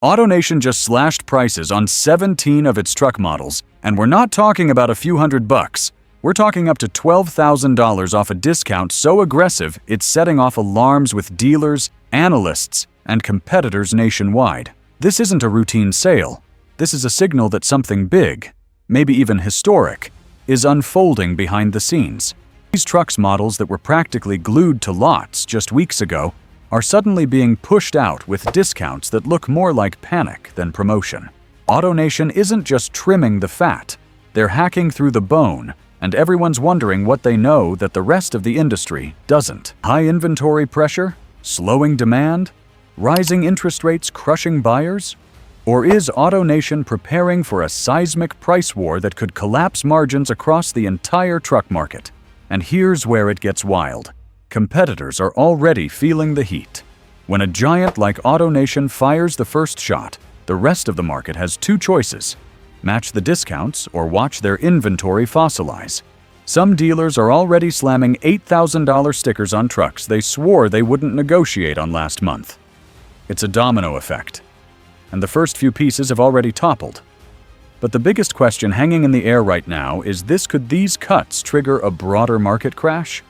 AutoNation just slashed prices on 17 of its truck models, and we're not talking about a few $100. We're talking up to $12,000 off a discount so aggressive it's setting off alarms with dealers, analysts, and competitors nationwide. This isn't a routine sale. This is a signal that something big, maybe even historic, is unfolding behind the scenes. These trucks models that were practically glued to lots just weeks ago are suddenly being pushed out with discounts that look more like panic than promotion. AutoNation isn't just trimming the fat, they're hacking through the bone, and everyone's wondering what they know that the rest of the industry doesn't. High inventory pressure? Slowing demand? Rising interest rates crushing buyers? Or is AutoNation preparing for a seismic price war that could collapse margins across the entire truck market? And here's where it gets wild. Competitors are already feeling the heat. When a giant like AutoNation fires the first shot, the rest of the market has two choices: match the discounts or watch their inventory fossilize. Some dealers are already slamming $8,000 stickers on trucks they swore they wouldn't negotiate on last month. It's a domino effect, and the first few pieces have already toppled. But the biggest question hanging in the air right now is could these cuts trigger a broader market crash?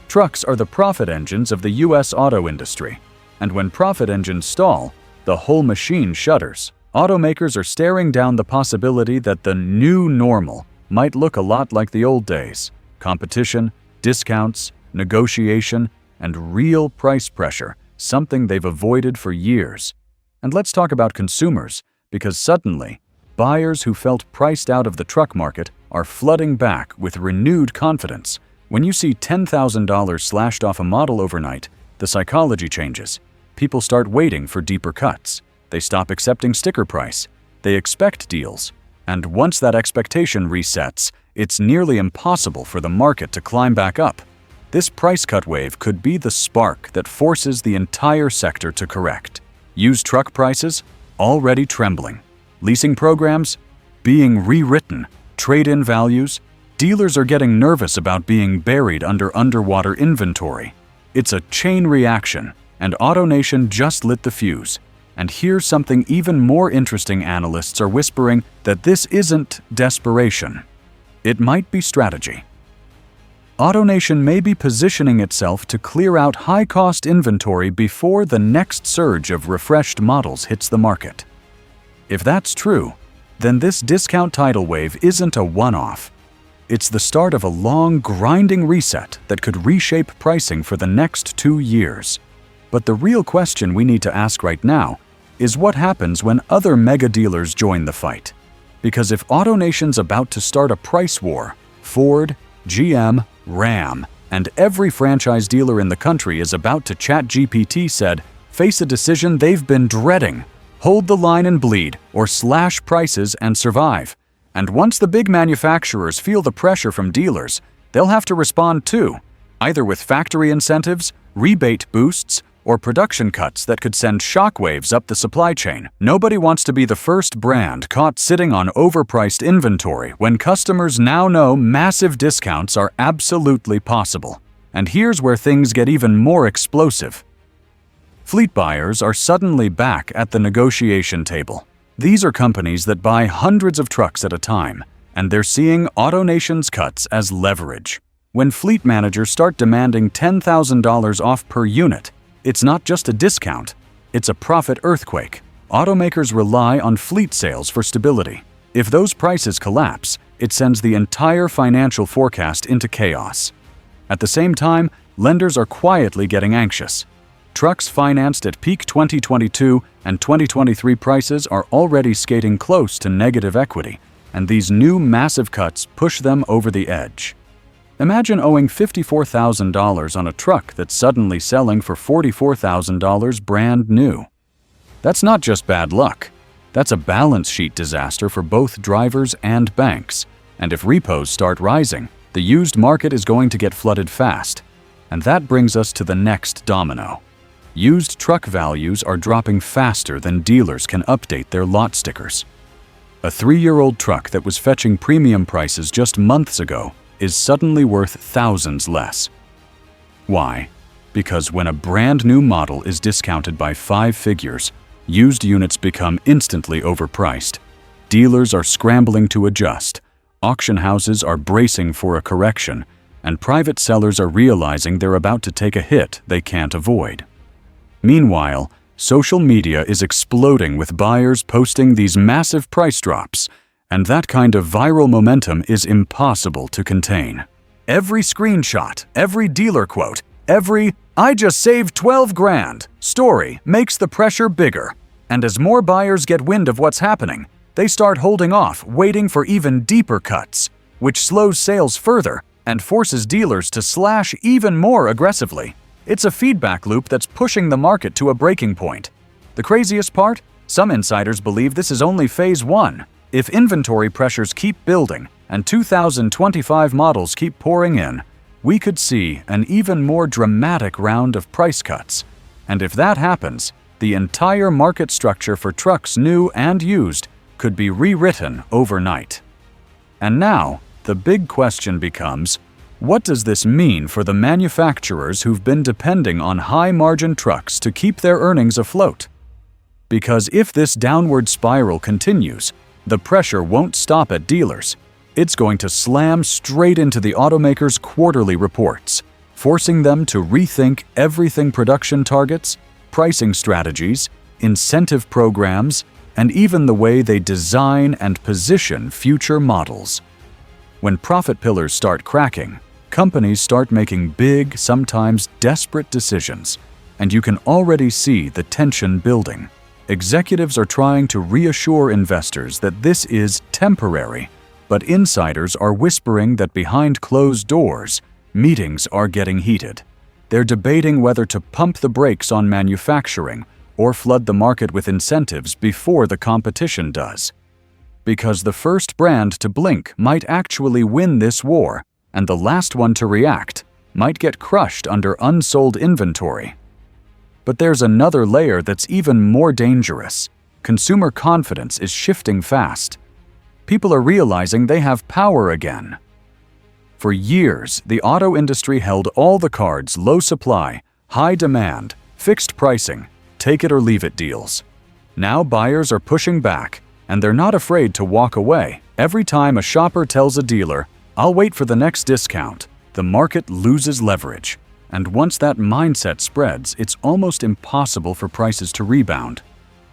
Trucks are the profit engines of the U.S. auto industry, and when profit engines stall, the whole machine shudders. Automakers are staring down the possibility that the new normal might look a lot like the old days: competition, discounts, negotiation, and real price pressure, something they've avoided for years. And let's talk about consumers, because suddenly, buyers who felt priced out of the truck market are flooding back with renewed confidence. When you see $10,000 slashed off a model overnight, the psychology changes. People start waiting for deeper cuts. They stop accepting sticker price. They expect deals. And once that expectation resets, it's nearly impossible for the market to climb back up. This price cut wave could be the spark that forces the entire sector to correct. Used truck prices already trembling. Leasing programs being rewritten. Trade-in values. Dealers are getting nervous about being buried under underwater inventory. It's a chain reaction, and AutoNation just lit the fuse. And here's something even more interesting: analysts are whispering that this isn't desperation. It might be strategy. AutoNation may be positioning itself to clear out high-cost inventory before the next surge of refreshed models hits the market. If that's true, then this discount tidal wave isn't a one-off. It's the start of a long, grinding reset that could reshape pricing for the next 2 years. But the real question we need to ask right now is what happens when other mega dealers join the fight? Because if AutoNation's about to start a price war, Ford, GM, Ram, and every franchise dealer in the country is about to ChatGPT said, face a decision they've been dreading: hold the line and bleed, or slash prices and survive. And once the big manufacturers feel the pressure from dealers, they'll have to respond too, either with factory incentives, rebate boosts, or production cuts that could send shockwaves up the supply chain. Nobody wants to be the first brand caught sitting on overpriced inventory when customers now know massive discounts are absolutely possible. And here's where things get even more explosive. Fleet buyers are suddenly back at the negotiation table. These are companies that buy hundreds of trucks at a time, and they're seeing AutoNation's cuts as leverage. When fleet managers start demanding $10,000 off per unit, it's not just a discount, it's a profit earthquake. Automakers rely on fleet sales for stability. If those prices collapse, it sends the entire financial forecast into chaos. At the same time, lenders are quietly getting anxious. Trucks financed at peak 2022 and 2023 prices are already skating close to negative equity, and these new massive cuts push them over the edge. Imagine owing $54,000 on a truck that's suddenly selling for $44,000 brand new. That's not just bad luck. That's a balance sheet disaster for both drivers and banks. And if repos start rising, the used market is going to get flooded fast. And that brings us to the next domino. Used truck values are dropping faster than dealers can update their lot stickers. A 3-year-old truck that was fetching premium prices just months ago is suddenly worth thousands less. Why? Because when a brand new model is discounted by 5 figures, Used units become instantly overpriced. Dealers are scrambling to adjust. Auction houses are bracing for a correction, and private sellers are realizing they're about to take a hit they can't avoid. Meanwhile, social media is exploding with buyers posting these massive price drops, and that kind of viral momentum is impossible to contain. Every screenshot, every dealer quote, every "I just saved 12 grand" story makes the pressure bigger. And as more buyers get wind of what's happening, they start holding off, waiting for even deeper cuts, which slows sales further and forces dealers to slash even more aggressively. It's a feedback loop that's pushing the market to a breaking point. The craziest part? Some insiders believe this is only phase 1. If inventory pressures keep building and 2025 models keep pouring in, we could see an even more dramatic round of price cuts. And if that happens, the entire market structure for trucks, new and used, could be rewritten overnight. And now, the big question becomes, what does this mean for the manufacturers who've been depending on high-margin trucks to keep their earnings afloat? Because if this downward spiral continues, the pressure won't stop at dealers. It's going to slam straight into the automakers' quarterly reports, forcing them to rethink everything: production targets, pricing strategies, incentive programs, and even the way they design and position future models. When profit pillars start cracking, companies start making big, sometimes desperate decisions, and you can already see the tension building. Executives are trying to reassure investors that this is temporary, but insiders are whispering that behind closed doors, meetings are getting heated. They're debating whether to pump the brakes on manufacturing or flood the market with incentives before the competition does. Because the first brand to blink might actually win this war, and the last one to react might get crushed under unsold inventory. But there's another layer that's even more dangerous. Consumer confidence is shifting fast. People are realizing they have power again. For years, the auto industry held all the cards: low supply, high demand, fixed pricing, take it or leave it deals. Now buyers are pushing back, and they're not afraid to walk away. Every time a shopper tells a dealer, "I'll wait for the next discount," the market loses leverage. And once that mindset spreads, it's almost impossible for prices to rebound.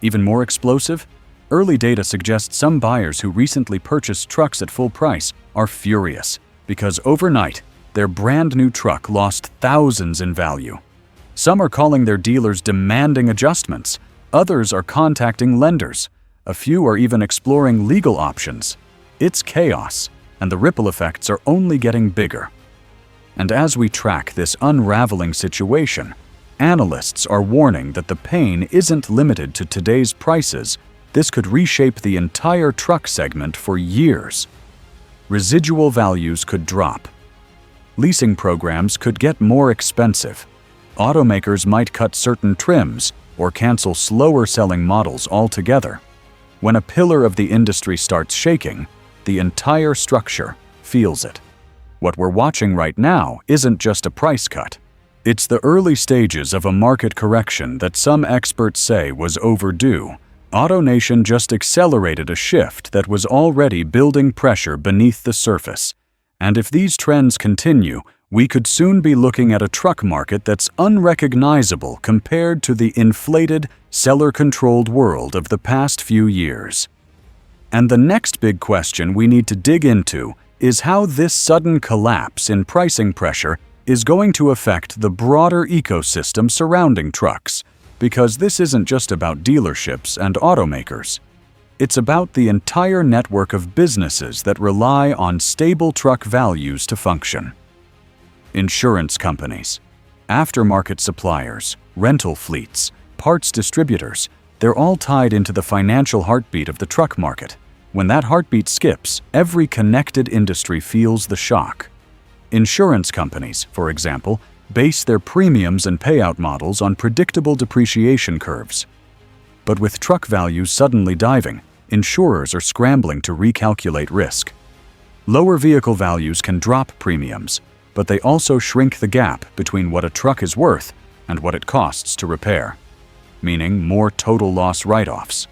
Even more explosive? Early data suggests some buyers who recently purchased trucks at full price are furious because overnight, their brand new truck lost thousands in value. Some are calling their dealers demanding adjustments. Others are contacting lenders. A few are even exploring legal options. It's chaos, and the ripple effects are only getting bigger. And as we track this unraveling situation, analysts are warning that the pain isn't limited to today's prices. This could reshape the entire truck segment for years. Residual values could drop. Leasing programs could get more expensive. Automakers might cut certain trims or cancel slower-selling models altogether. When a pillar of the industry starts shaking, the entire structure feels it. What we're watching right now isn't just a price cut. It's the early stages of a market correction that some experts say was overdue. AutoNation just accelerated a shift that was already building pressure beneath the surface. And if these trends continue, we could soon be looking at a truck market that's unrecognizable compared to the inflated, seller-controlled world of the past few years. And the next big question we need to dig into is how this sudden collapse in pricing pressure is going to affect the broader ecosystem surrounding trucks, because this isn't just about dealerships and automakers. It's about the entire network of businesses that rely on stable truck values to function. Insurance companies, aftermarket suppliers, rental fleets, parts distributors, they're all tied into the financial heartbeat of the truck market. When that heartbeat skips, every connected industry feels the shock. Insurance companies, for example, base their premiums and payout models on predictable depreciation curves. But with truck values suddenly diving, insurers are scrambling to recalculate risk. Lower vehicle values can drop premiums, but they also shrink the gap between what a truck is worth and what it costs to repair. meaning more total loss write-offs.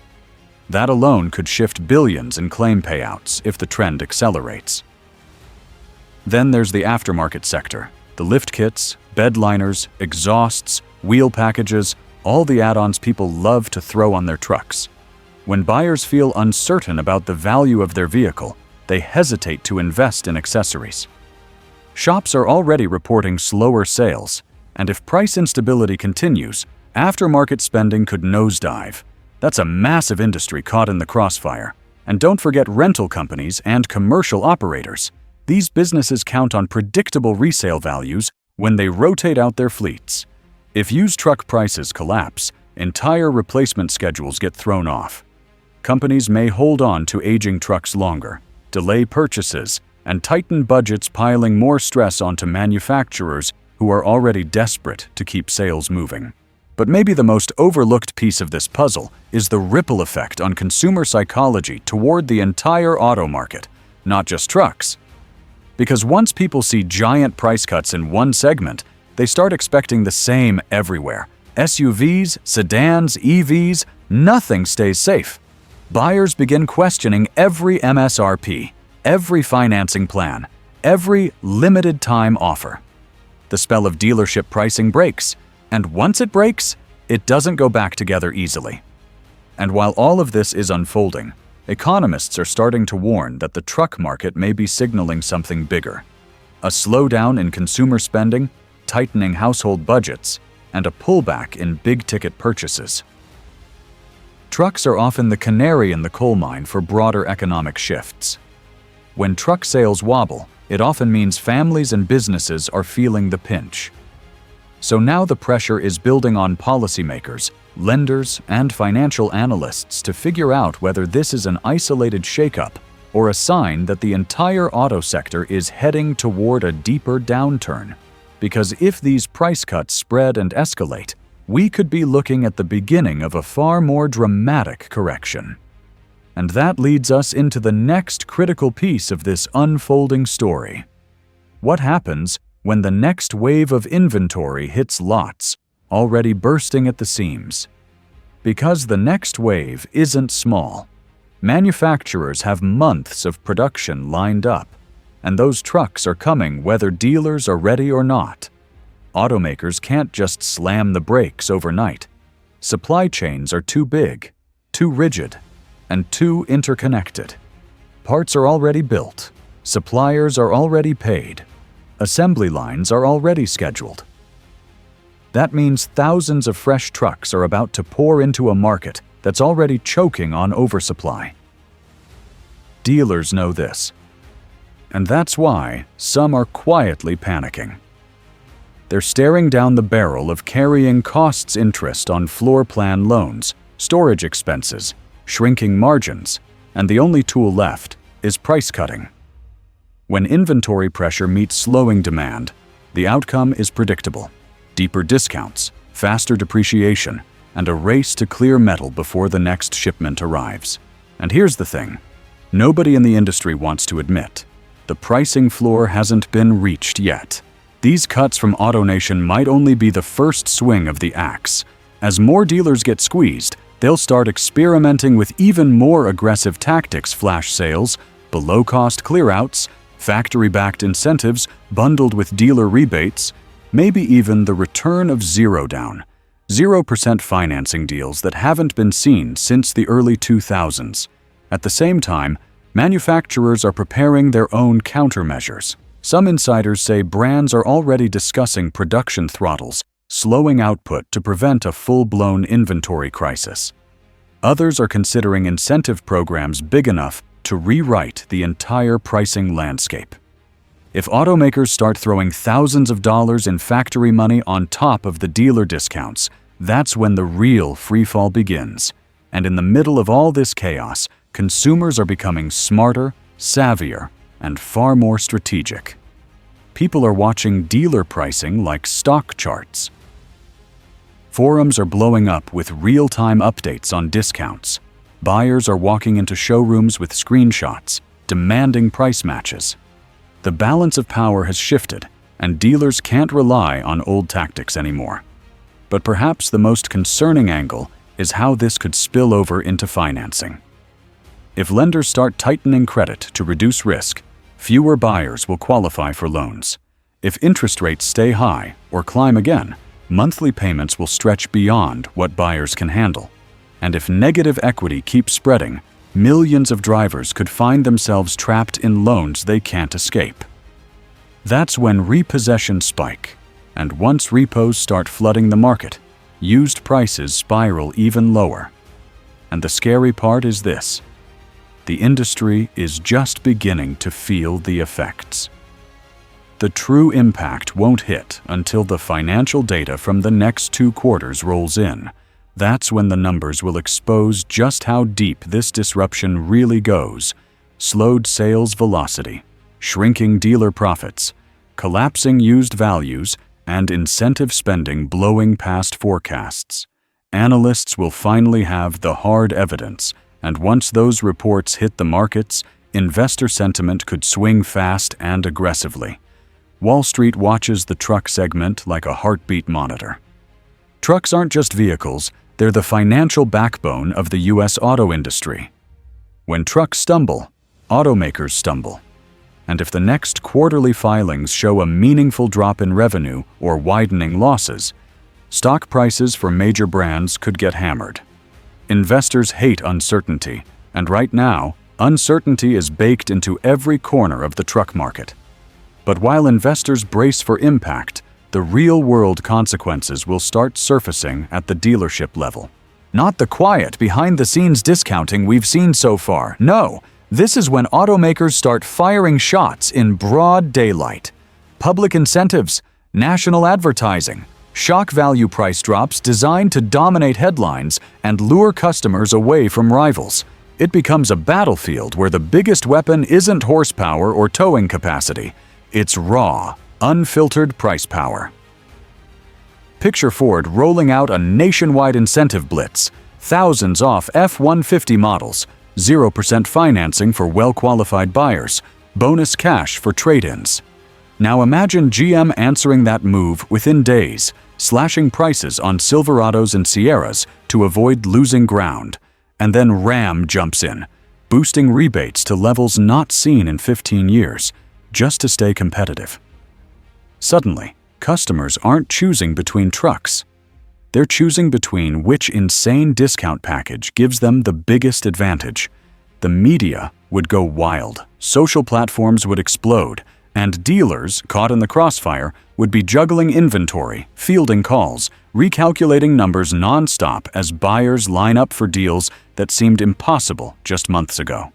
That alone could shift billions in claim payouts if the trend accelerates. Then there's the aftermarket sector. The lift kits, bed liners, exhausts, wheel packages, all the add-ons people love to throw on their trucks. When buyers feel uncertain about the value of their vehicle, they hesitate to invest in accessories. Shops are already reporting slower sales, and if price instability continues, aftermarket spending could nosedive. That's a massive industry caught in the crossfire. And don't forget rental companies and commercial operators. These businesses count on predictable resale values when they rotate out their fleets. If used truck prices collapse, entire replacement schedules get thrown off. Companies may hold on to aging trucks longer, delay purchases, and tighten budgets, piling more stress onto manufacturers who are already desperate to keep sales moving. But maybe the most overlooked piece of this puzzle is the ripple effect on consumer psychology toward the entire auto market, not just trucks. Because once people see giant price cuts in one segment, they start expecting the same everywhere. SUVs, sedans, EVs, nothing stays safe. Buyers begin questioning every MSRP, every financing plan, every limited time offer. The spell of dealership pricing breaks, and once it breaks, it doesn't go back together easily. And while all of this is unfolding, economists are starting to warn that the truck market may be signaling something bigger. A slowdown in consumer spending, tightening household budgets, and a pullback in big-ticket purchases. Trucks are often the canary in the coal mine for broader economic shifts. When truck sales wobble, it often means families and businesses are feeling the pinch. So now the pressure is building on policymakers, lenders, and financial analysts to figure out whether this is an isolated shakeup or a sign that the entire auto sector is heading toward a deeper downturn. Because if these price cuts spread and escalate, we could be looking at the beginning of a far more dramatic correction. And that leads us into the next critical piece of this unfolding story. What happens when the next wave of inventory hits lots, already bursting at the seams? Because the next wave isn't small. Manufacturers have months of production lined up, and those trucks are coming whether dealers are ready or not. Automakers can't just slam the brakes overnight. Supply chains are too big, too rigid, and too interconnected. Parts are already built, suppliers are already paid, assembly lines are already scheduled. That means thousands of fresh trucks are about to pour into a market that's already choking on oversupply. Dealers know this, and that's why some are quietly panicking. They're staring down the barrel of carrying costs interest on floor plan loans, storage expenses, shrinking margins, and the only tool left is price cutting. When inventory pressure meets slowing demand, the outcome is predictable: deeper discounts, faster depreciation, and a race to clear metal before the next shipment arrives. And here's the thing: nobody in the industry wants to admit the pricing floor hasn't been reached yet. These cuts from AutoNation might only be the first swing of the axe. As more dealers get squeezed, they'll start experimenting with even more aggressive tactics: flash sales, below-cost clearouts, factory-backed incentives bundled with dealer rebates, maybe even the return of zero-down, 0% financing deals that haven't been seen since the early 2000s. At the same time, manufacturers are preparing their own countermeasures. Some insiders say brands are already discussing production throttles, slowing output to prevent a full-blown inventory crisis. Others are considering incentive programs big enough to rewrite the entire pricing landscape. If automakers start throwing thousands of dollars in factory money on top of the dealer discounts, that's when the real freefall begins. And in the middle of all this chaos, consumers are becoming smarter, savvier, and far more strategic. People are watching dealer pricing like stock charts. Forums are blowing up with real-time updates on discounts. Buyers are walking into showrooms with screenshots, demanding price matches. The balance of power has shifted, and dealers can't rely on old tactics anymore. But perhaps the most concerning angle is how this could spill over into financing. If lenders start tightening credit to reduce risk, fewer buyers will qualify for loans. If interest rates stay high or climb again, monthly payments will stretch beyond what buyers can handle. And if negative equity keeps spreading, millions of drivers could find themselves trapped in loans they can't escape. That's when repossessions spike, and once repos start flooding the market, used prices spiral even lower. And the scary part is this: the industry is just beginning to feel the effects. The true impact won't hit until the financial data from the next 2 quarters rolls in. That's when the numbers will expose just how deep this disruption really goes. Slowed sales velocity, shrinking dealer profits, collapsing used values, and incentive spending blowing past forecasts. Analysts will finally have the hard evidence, and once those reports hit the markets, investor sentiment could swing fast and aggressively. Wall Street watches the truck segment like a heartbeat monitor. Trucks aren't just vehicles, they're the financial backbone of the U.S. auto industry. When trucks stumble, automakers stumble. And if the next quarterly filings show a meaningful drop in revenue or widening losses, stock prices for major brands could get hammered. Investors hate uncertainty, and right now, uncertainty is baked into every corner of the truck market. But while investors brace for impact, the real-world consequences will start surfacing at the dealership level. Not the quiet, behind-the-scenes discounting we've seen so far. No, this is when automakers start firing shots in broad daylight. Public incentives, national advertising, shock value price drops designed to dominate headlines and lure customers away from rivals. It becomes a battlefield where the biggest weapon isn't horsepower or towing capacity. It's raw, unfiltered price power. Picture Ford rolling out a nationwide incentive blitz, thousands off F-150 models, 0% financing for well-qualified buyers, bonus cash for trade-ins. Now imagine GM answering that move within days, slashing prices on Silverados and Sierras to avoid losing ground. And then Ram jumps in, boosting rebates to levels not seen in 15 years, just to stay competitive. Suddenly, customers aren't choosing between trucks. They're choosing between which insane discount package gives them the biggest advantage. The media would go wild, social platforms would explode, and dealers, caught in the crossfire, would be juggling inventory, fielding calls, recalculating numbers non-stop as buyers line up for deals that seemed impossible just months ago.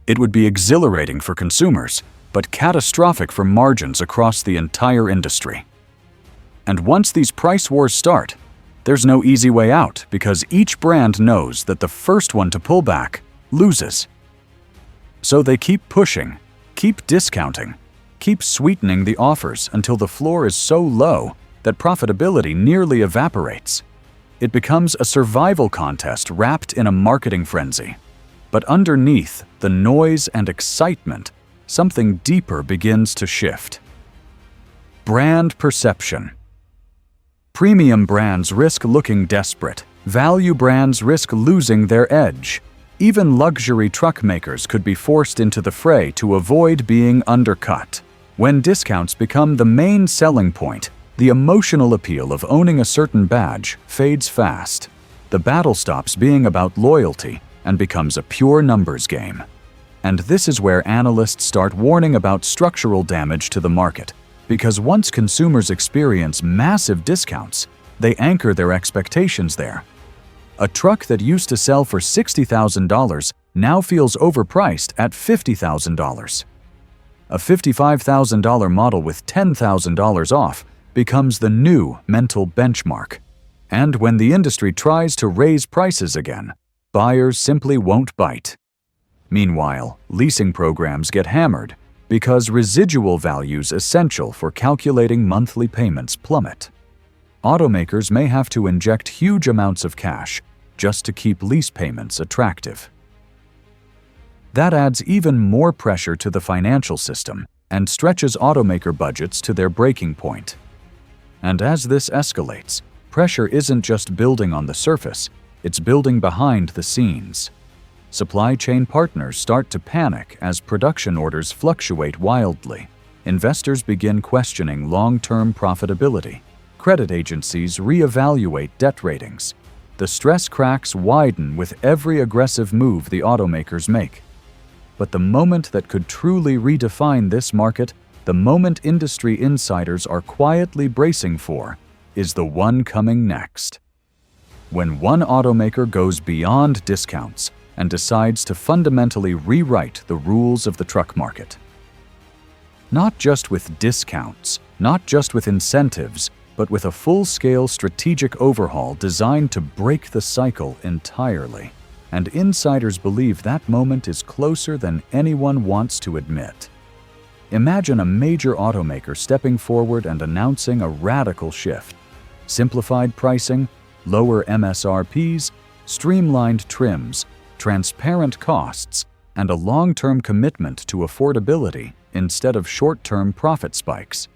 It would be exhilarating for consumers, but catastrophic for margins across the entire industry. And once these price wars start, there's no easy way out because each brand knows that the first one to pull back loses. So they keep pushing, keep discounting, keep sweetening the offers until the floor is so low that profitability nearly evaporates. It becomes a survival contest wrapped in a marketing frenzy. But underneath the noise and excitement, something deeper begins to shift. Brand perception. Premium brands risk looking desperate. Value brands risk losing their edge. Even luxury truck makers could be forced into the fray to avoid being undercut. When discounts become the main selling point, the emotional appeal of owning a certain badge fades fast. The battle stops being about loyalty and becomes a pure numbers game. And this is where analysts start warning about structural damage to the market, because once consumers experience massive discounts, they anchor their expectations there. A truck that used to sell for $60,000 now feels overpriced at $50,000. A $55,000 model with $10,000 off becomes the new mental benchmark. And when the industry tries to raise prices again, buyers simply won't bite. Meanwhile, leasing programs get hammered because residual values essential for calculating monthly payments plummet. Automakers may have to inject huge amounts of cash just to keep lease payments attractive. That adds even more pressure to the financial system and stretches automaker budgets to their breaking point. And as this escalates, pressure isn't just building on the surface, it's building behind the scenes. Supply chain partners start to panic as production orders fluctuate wildly. Investors begin questioning long-term profitability. Credit agencies reevaluate debt ratings. The stress cracks widen with every aggressive move the automakers make. But the moment that could truly redefine this market, the moment industry insiders are quietly bracing for, is the one coming next. When one automaker goes beyond discounts and decides to fundamentally rewrite the rules of the truck market. Not just with discounts, not just with incentives, but with a full-scale strategic overhaul designed to break the cycle entirely. And insiders believe that moment is closer than anyone wants to admit. Imagine a major automaker stepping forward and announcing a radical shift. Simplified pricing, lower MSRPs, streamlined trims, transparent costs, and a long-term commitment to affordability instead of short-term profit spikes.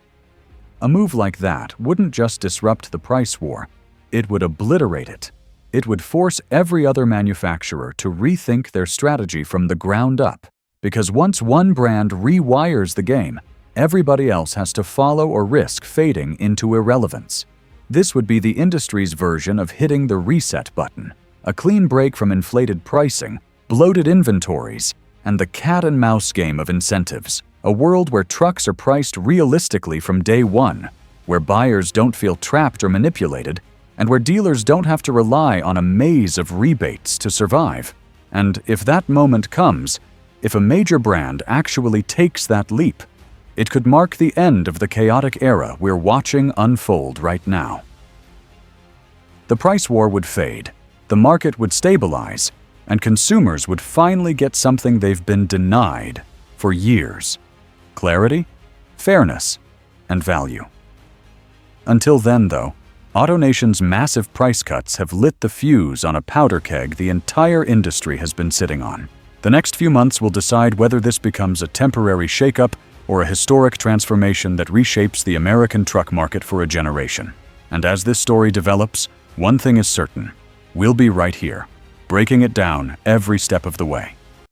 A move like that wouldn't just disrupt the price war, it would obliterate it. It would force every other manufacturer to rethink their strategy from the ground up, because once one brand rewires the game, everybody else has to follow or risk fading into irrelevance. This would be the industry's version of hitting the reset button, a clean break from inflated pricing, bloated inventories, and the cat-and-mouse game of incentives. A world where trucks are priced realistically from day one, where buyers don't feel trapped or manipulated, and where dealers don't have to rely on a maze of rebates to survive. And if that moment comes, if a major brand actually takes that leap, it could mark the end of the chaotic era we're watching unfold right now. The price war would fade, the market would stabilize, and consumers would finally get something they've been denied for years: clarity, fairness, and value. Until then, though, AutoNation's massive price cuts have lit the fuse on a powder keg the entire industry has been sitting on. The next few months will decide whether this becomes a temporary shakeup or a historic transformation that reshapes the American truck market for a generation. And as this story develops, one thing is certain: we'll be right here, breaking it down every step of the way.